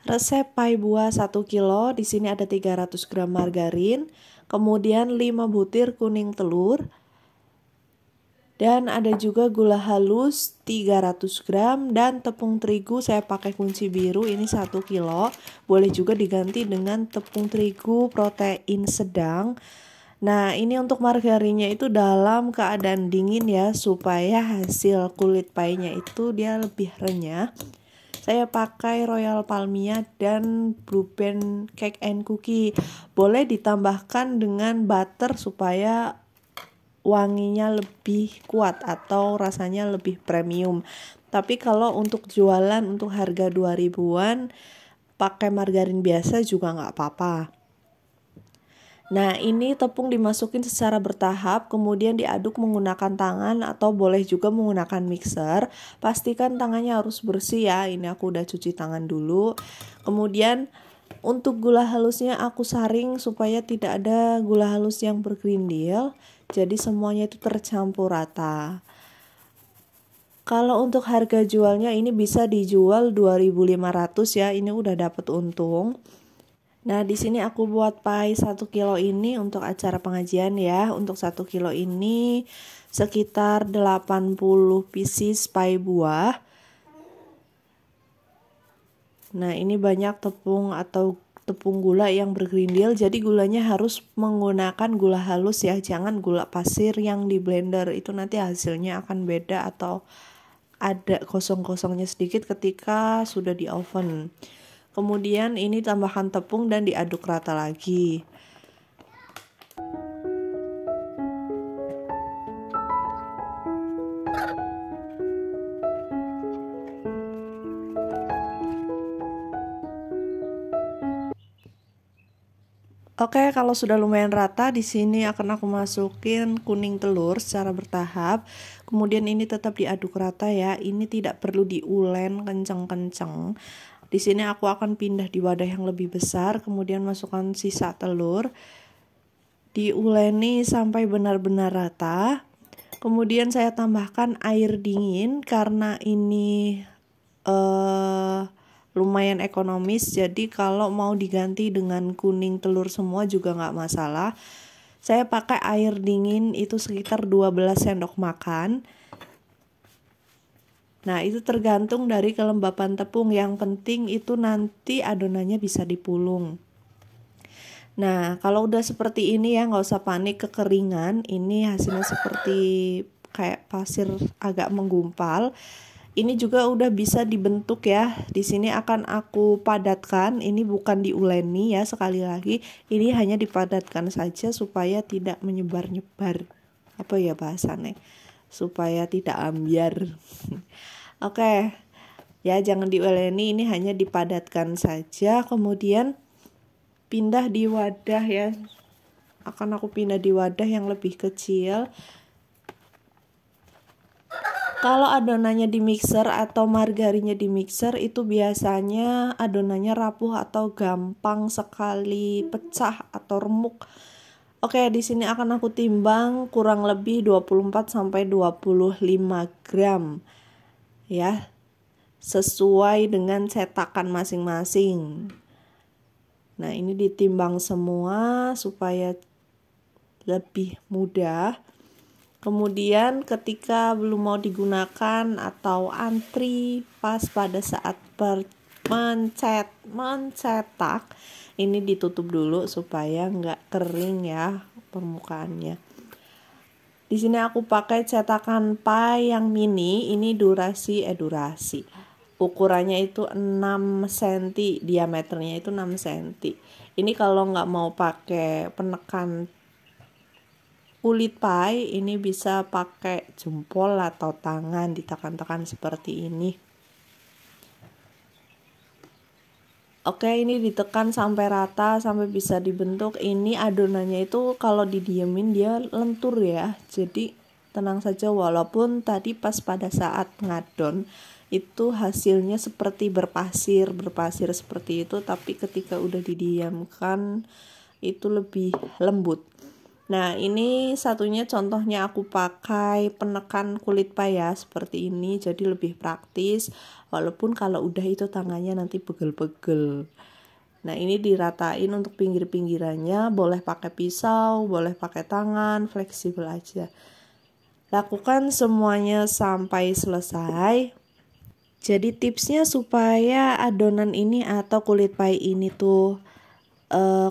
Resep pai buah 1 kilo, di sini ada 300 gram margarin, kemudian 5 butir kuning telur, dan ada juga gula halus 300 gram dan tepung terigu saya pakai kunci biru ini 1 kilo. Boleh juga diganti dengan tepung terigu protein sedang. Nah, ini untuk margarinnya itu dalam keadaan dingin ya, supaya hasil kulit painya itu dia lebih renyah. Saya pakai Royal Palmia dan Blue Band Cake and Cookie. Boleh ditambahkan dengan butter supaya wanginya lebih kuat atau rasanya lebih premium. Tapi kalau untuk jualan untuk harga 2000-an pakai margarin biasa juga nggak apa-apa. Nah, ini tepung dimasukin secara bertahap, kemudian diaduk menggunakan tangan atau boleh juga menggunakan mixer. Pastikan tangannya harus bersih ya, ini aku udah cuci tangan dulu. Kemudian untuk gula halusnya aku saring supaya tidak ada gula halus yang bergerindil, jadi semuanya itu tercampur rata. Kalau untuk harga jualnya ini bisa dijual 2.500 ya, ini udah dapat untung. Nah, di sini aku buat pai 1 kilo ini untuk acara pengajian ya. Untuk 1 kilo ini sekitar 80 pieces pai buah. Nah, ini banyak tepung atau tepung gula yang bergerindil, jadi gulanya harus menggunakan gula halus ya, jangan gula pasir yang di blender, itu nanti hasilnya akan beda atau ada kosong-kosongnya sedikit ketika sudah di oven. Kemudian ini tambahkan tepung dan diaduk rata lagi. Oke, kalau sudah lumayan rata, di sini akan aku masukin kuning telur secara bertahap. Kemudian ini tetap diaduk rata ya. Ini tidak perlu diulen kenceng-kenceng. Di sini aku akan pindah di wadah yang lebih besar, kemudian masukkan sisa telur. Diuleni sampai benar-benar rata. Kemudian saya tambahkan air dingin karena ini lumayan ekonomis, jadi kalau mau diganti dengan kuning telur semua juga nggak masalah. Saya pakai air dingin itu sekitar 12 sendok makan. Nah, itu tergantung dari kelembapan tepung, yang penting itu nanti adonannya bisa dipulung. Nah, kalau udah seperti ini ya nggak usah panik kekeringan, ini hasilnya seperti kayak pasir agak menggumpal. Ini juga udah bisa dibentuk ya. Di sini akan aku padatkan. Ini bukan diuleni ya, sekali lagi. Ini hanya dipadatkan saja supaya tidak menyebar-nyebar. Apa ya bahasannya? Supaya tidak ambiar. Oke. Ya, jangan diuleni, ini hanya dipadatkan saja. Kemudian pindah di wadah ya. Akan aku pindah di wadah yang lebih kecil. Kalau adonannya di mixer atau margarinnya di mixer itu biasanya adonannya rapuh atau gampang sekali pecah atau remuk. Oke, di sini akan aku timbang kurang lebih 24 sampai 25 gram. Ya. Sesuai dengan cetakan masing-masing. Nah, ini ditimbang semua supaya lebih mudah. Kemudian ketika belum mau digunakan atau antri pas pada saat mencetak, ini ditutup dulu supaya nggak kering ya permukaannya. Di sini aku pakai cetakan pai yang mini, ini durasi. Ukurannya itu 6 cm, diameternya itu 6 cm. Ini kalau nggak mau pakai penekan kulit pai, ini bisa pakai jempol atau tangan, ditekan-tekan seperti ini. Oke, ini ditekan sampai rata, sampai bisa dibentuk. Ini adonannya itu kalau didiemin dia lentur ya. Jadi tenang saja, walaupun tadi pas pada saat ngadon itu hasilnya seperti berpasir seperti itu, tapi ketika udah didiamkan itu lebih lembut. Nah, ini satunya contohnya aku pakai penekan kulit paya seperti ini, jadi lebih praktis. Walaupun kalau udah itu tangannya nanti pegel-pegel. Nah, ini diratain untuk pinggir-pinggirannya, boleh pakai pisau, boleh pakai tangan, fleksibel aja. Lakukan semuanya sampai selesai. Jadi tipsnya supaya adonan ini atau kulit pie ini tuh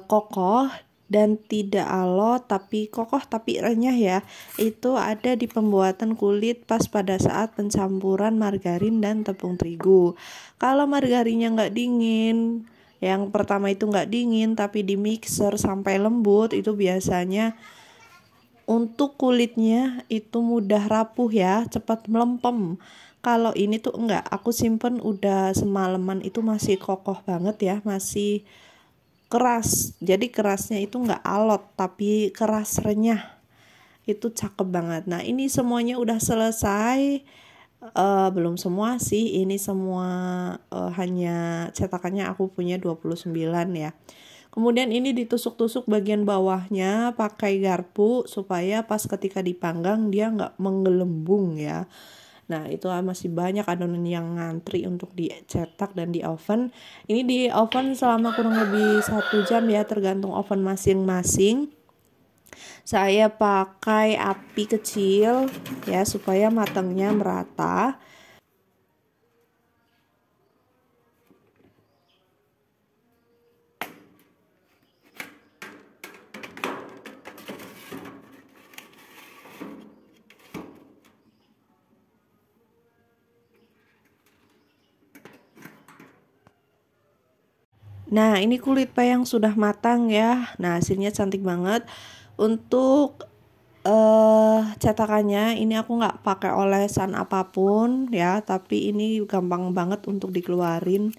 kokoh dan tidak alot tapi kokoh tapi renyah ya, itu ada di pembuatan kulit pas pada saat pencampuran margarin dan tepung terigu. Kalau margarinnya nggak dingin, yang pertama itu nggak dingin tapi di mixer sampai lembut, itu biasanya untuk kulitnya itu mudah rapuh ya, cepat melempem. Kalau ini tuh enggak, aku simpen udah semalaman itu masih kokoh banget ya, masih keras. Jadi kerasnya itu enggak alot tapi keras renyah. Itu cakep banget. Nah, ini semuanya udah selesai. Belum semua sih, ini semua hanya cetakannya aku punya 29 ya. Kemudian ini ditusuk-tusuk bagian bawahnya pakai garpu supaya pas ketika dipanggang dia nggak menggelembung ya. Nah, itu masih banyak adonan yang ngantri untuk dicetak dan di oven. Ini di oven selama kurang lebih 1 jam ya, tergantung oven masing-masing. Saya pakai api kecil ya supaya matangnya merata. Nah, ini kulit pie yang sudah matang ya. Nah, hasilnya cantik banget. Untuk cetakannya ini aku nggak pakai olesan apapun ya, tapi ini gampang banget untuk dikeluarin.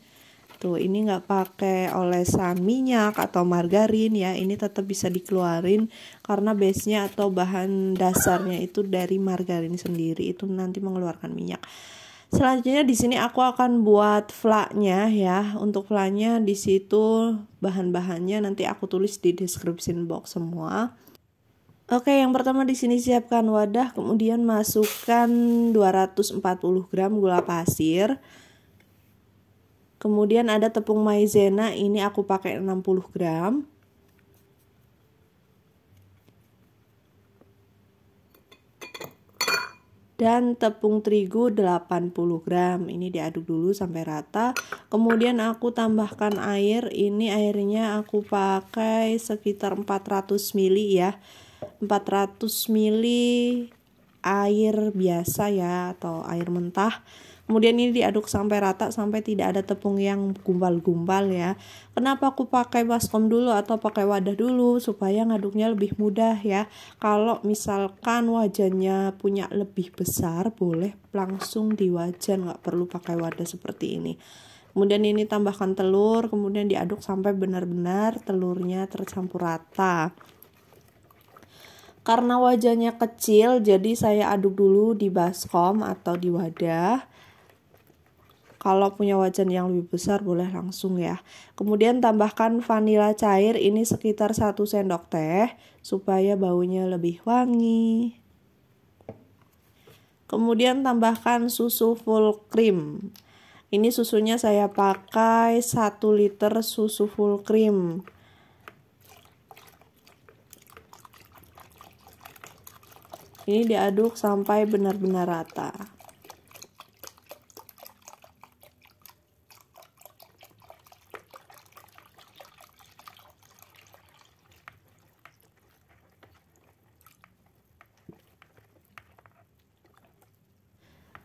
Tuh, ini nggak pakai olesan minyak atau margarin ya. Ini tetap bisa dikeluarin karena base-nya atau bahan dasarnya itu dari margarin sendiri, itu nanti mengeluarkan minyak. Selanjutnya di sini aku akan buat flaknya ya. Untuk flaknya di situ bahan-bahannya nanti aku tulis di description box semua. Oke, yang pertama di sini siapkan wadah, kemudian masukkan 240 gram gula pasir. Kemudian ada tepung maizena, ini aku pakai 60 gram. Dan tepung terigu 80 gram. Ini diaduk dulu sampai rata. Kemudian aku tambahkan air. Ini airnya aku pakai sekitar 400 ml ya. 400 ml air biasa ya, atau air mentah. Kemudian ini diaduk sampai rata, sampai tidak ada tepung yang gumpal-gumpal ya. Kenapa aku pakai baskom dulu atau pakai wadah dulu? Supaya ngaduknya lebih mudah ya. Kalau misalkan wajannya punya lebih besar, boleh langsung di wajan, nggak perlu pakai wadah seperti ini. Kemudian ini tambahkan telur, kemudian diaduk sampai benar-benar telurnya tercampur rata. Karena wajannya kecil, jadi saya aduk dulu di baskom atau di wadah. Kalau punya wajan yang lebih besar boleh langsung ya. Kemudian tambahkan vanila cair, ini sekitar 1 sendok teh supaya baunya lebih wangi. Kemudian tambahkan susu full cream. Ini susunya saya pakai 1 liter susu full cream. Ini diaduk sampai benar-benar rata.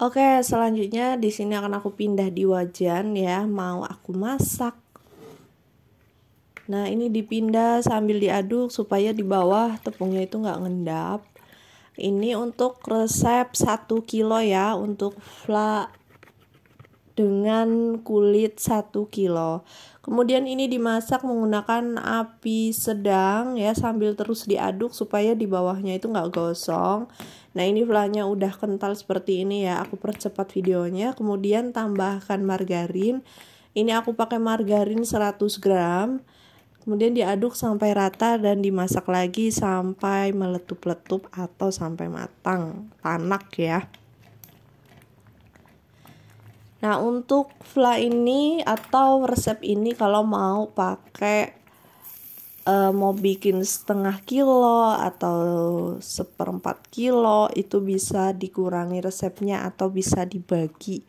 Oke, selanjutnya di sini akan aku pindah di wajan ya, mau aku masak. Nah, ini dipindah sambil diaduk supaya di bawah tepungnya itu nggak ngendap. Ini untuk resep 1 kilo ya, untuk flak dengan kulit 1 kilo. Kemudian ini dimasak menggunakan api sedang ya, sambil terus diaduk supaya di bawahnya itu nggak gosong. Nah, ini flaknya udah kental seperti ini ya, aku percepat videonya. Kemudian tambahkan margarin. Ini aku pakai margarin 100 gram. Kemudian diaduk sampai rata dan dimasak lagi sampai meletup-letup atau sampai matang, tanak ya. Nah, untuk fla ini atau resep ini kalau mau pakai mau bikin setengah kilo atau 1/4 kilo itu bisa dikurangi resepnya atau bisa dibagi.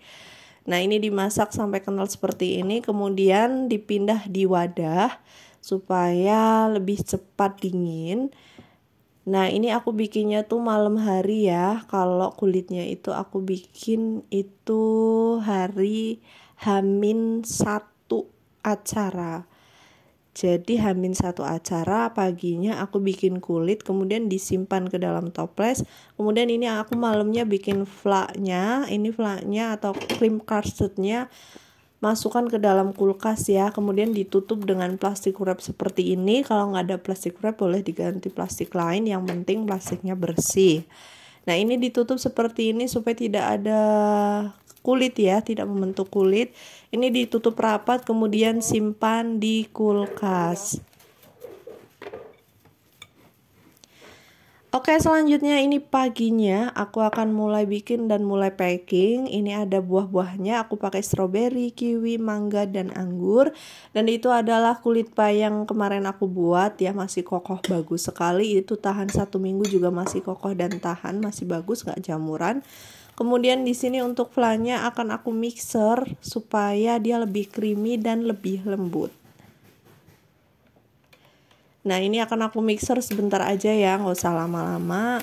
Nah, ini dimasak sampai kental seperti ini, kemudian dipindah di wadah supaya lebih cepat dingin. Nah, ini aku bikinnya tuh malam hari ya. Kalau kulitnya itu aku bikin itu hari H-1 acara. Jadi H-1 acara paginya aku bikin kulit, kemudian disimpan ke dalam toples. Kemudian ini aku malamnya bikin flaknya. Ini flaknya atau cream custardnya masukkan ke dalam kulkas ya, kemudian ditutup dengan plastik wrap seperti ini. Kalau nggak ada plastik wrap boleh diganti plastik lain, yang penting plastiknya bersih. Nah, ini ditutup seperti ini supaya tidak ada kulit ya, tidak membentuk kulit. Ini ditutup rapat, kemudian simpan di kulkas. Oke, selanjutnya ini paginya aku akan mulai bikin dan mulai packing. Ini ada buah-buahnya, aku pakai stroberi, kiwi, mangga, dan anggur. Dan itu adalah kulit pie yang kemarin aku buat ya, masih kokoh bagus sekali. Itu tahan 1 minggu juga masih kokoh dan tahan, masih bagus, gak jamuran. Kemudian di sini untuk flanya akan aku mixer supaya dia lebih creamy dan lebih lembut. Nah, ini akan aku mixer sebentar aja ya, nggak usah lama-lama.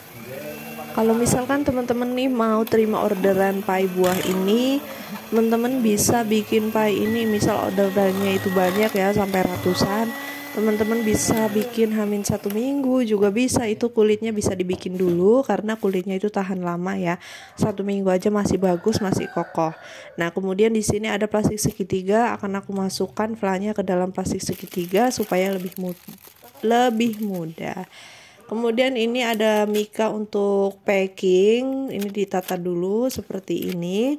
Kalau misalkan teman-teman nih mau terima orderan pie buah ini, teman-teman bisa bikin pie ini, misal orderannya itu banyak ya, sampai ratusan. Teman-teman bisa bikin H-1 minggu juga bisa, itu kulitnya bisa dibikin dulu karena kulitnya itu tahan lama ya. 1 minggu aja masih bagus, masih kokoh. Nah, kemudian di sini ada plastik segitiga, akan aku masukkan flanya ke dalam plastik segitiga supaya lebih mudah. Kemudian ini ada mika untuk packing, ini ditata dulu seperti ini.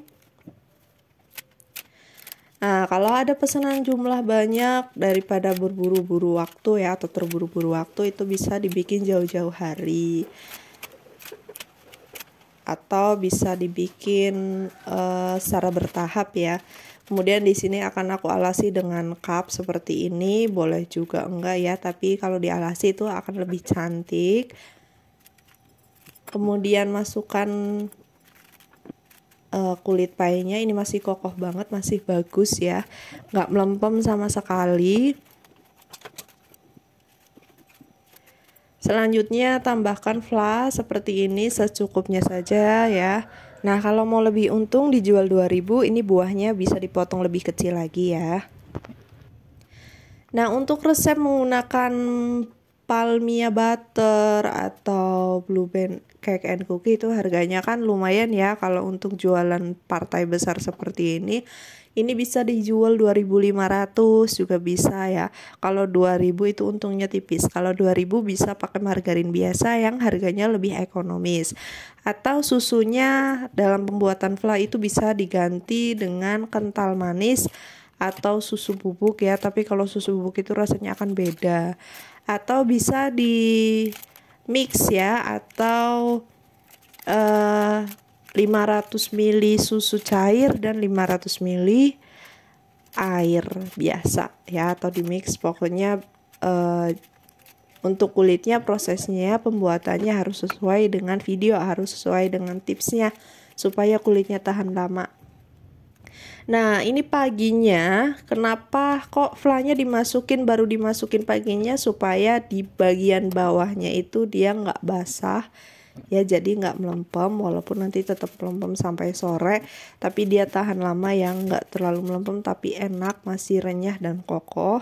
Nah, kalau ada pesanan jumlah banyak, daripada berburu-buru waktu ya, atau terburu-buru waktu, itu bisa dibikin jauh-jauh hari atau bisa dibikin secara bertahap ya. Kemudian di sini akan aku alasi dengan cup seperti ini, boleh juga enggak ya, tapi kalau dialasi itu akan lebih cantik. Kemudian masukkan kulit pie-nya, ini masih kokoh banget, masih bagus ya, nggak melempem sama sekali. Selanjutnya tambahkan fla seperti ini secukupnya saja ya. Nah, kalau mau lebih untung dijual 2000, ini buahnya bisa dipotong lebih kecil lagi ya. Nah, untuk resep menggunakan palmia butter atau blue band cake and cookie itu harganya kan lumayan ya. Kalau untuk jualan partai besar seperti ini bisa dijual 2500 juga bisa ya. Kalau 2000 itu untungnya tipis. Kalau 2000 bisa pakai margarin biasa yang harganya lebih ekonomis. Atau susunya dalam pembuatan fla itu bisa diganti dengan kental manis atau susu bubuk ya, tapi kalau susu bubuk itu rasanya akan beda. Atau bisa di mix ya, atau 500 ml susu cair dan 500 ml air biasa ya, atau di mix. Pokoknya untuk kulitnya prosesnya pembuatannya harus sesuai dengan video, harus sesuai dengan tipsnya supaya kulitnya tahan lama. Nah, ini paginya, kenapa kok flanya baru dimasukin paginya, supaya di bagian bawahnya itu dia nggak basah ya, jadi nggak melempem, walaupun nanti tetap melempem sampai sore, tapi dia tahan lama ya, nggak terlalu melempem tapi enak, masih renyah dan kokoh.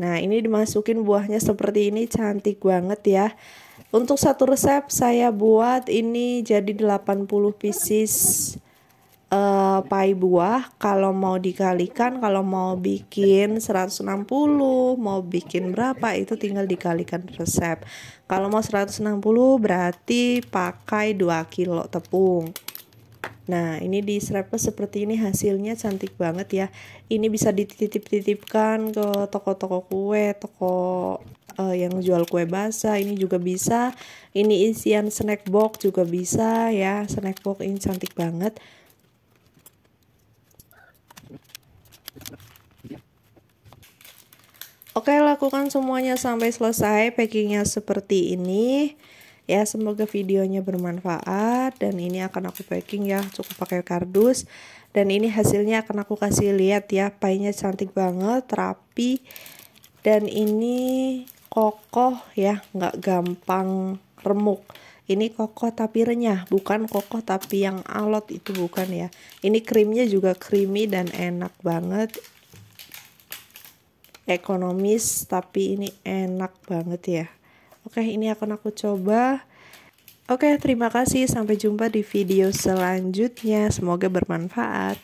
Nah, ini dimasukin buahnya seperti ini, cantik banget ya. Untuk satu resep saya buat ini jadi 80 pieces pie buah. Kalau mau dikalikan, kalau mau bikin 160, mau bikin berapa itu tinggal dikalikan resep. Kalau mau 160 berarti pakai 2 kilo tepung. Nah, ini di Srepes seperti ini, hasilnya cantik banget ya. Ini bisa dititip-titipkan ke toko-toko kue, toko yang jual kue basah, ini juga bisa. Ini isian snack box juga bisa ya. Snack box ini cantik banget. Oke, lakukan semuanya sampai selesai. Packingnya seperti ini ya. Semoga videonya bermanfaat. Dan ini akan aku packing ya, cukup pakai kardus. Dan ini hasilnya akan aku kasih lihat ya. Pie-nya cantik banget, rapi, dan ini kokoh ya, nggak gampang remuk. Ini kokoh tapi renyah, bukan kokoh tapi yang alot, itu bukan ya. Ini krimnya juga creamy dan enak banget, ekonomis tapi ini enak banget ya. Oke, ini akan aku coba. Oke, terima kasih, sampai jumpa di video selanjutnya, semoga bermanfaat.